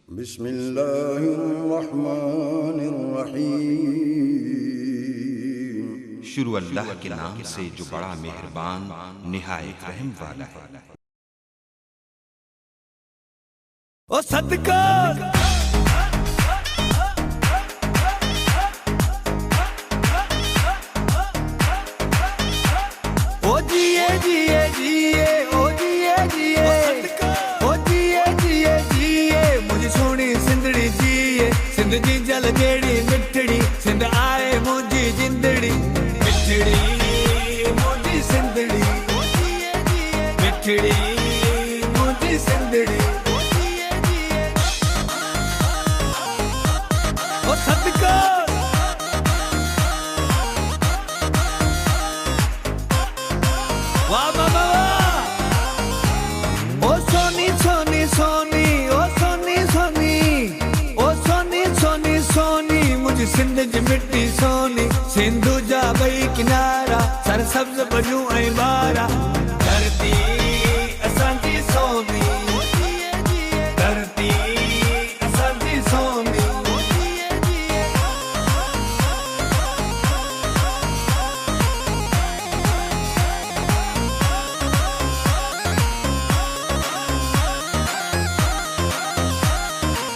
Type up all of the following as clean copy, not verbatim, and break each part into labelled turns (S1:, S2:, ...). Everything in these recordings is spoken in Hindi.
S1: बिस्मिल्लाहिर्रहमानिर्रहीम।
S2: शुरू अल्लाह के नाम से जो बड़ा मेहरबान निहायत रहम वाला है।
S3: ओ सदका ओ जिए जिए जिए ओ जिए जिए ओ जिए जिए जिए मुझे सोनी सिंधड़ी जिए सिंध जी जल जेड़ी मिठड़ी सिंध आए मुझी जिंदड़ी मिठड़ी मुझी सिंधड़ी मिठड़ी मुझी सिंधड़ी ओ सदका वाह वाह वाह ओ सोनी सोनी सोनी ओ सोनी सोनी ओ सोनी सोनी सोनी मुझे सिंध जी मिट्टी सोनी सिंधु जा बई किनारा सर सब्ज बजू ऐं बारा धरती असांजी सोनी धरती असांजी सोनी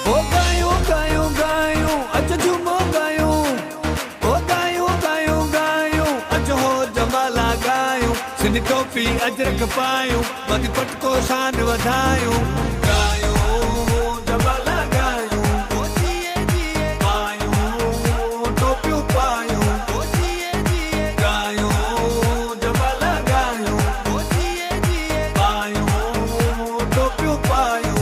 S3: ओ गायूं गायूं गायूं अच झूमो गायूं ओ गायूं गायूं गायूं अच हो जमाला गायूं सिंध टोपी अजरक पायूं बाक़ी पटको शान वधायूं गायूं जमाला गायूं पायूं टोपियूं पायूं गायूं जमाला गायूं पायूं टोपियूं पायूं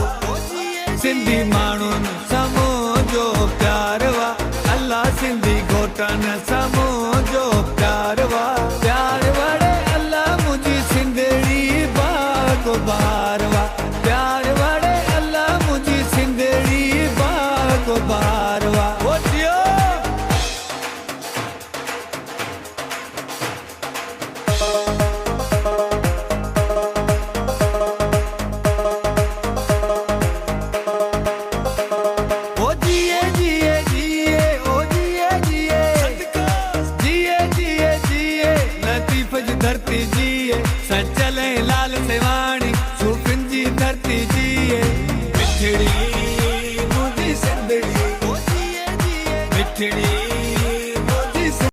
S3: सिंधी माण्हुनि साम्हूं जो प्यार वा अल्लाह सिंधी घोटनि साम्हूं जो प्यार वा प्यार वड़े अल्लाह मुंहिंजी सिंधड़ी बाग बार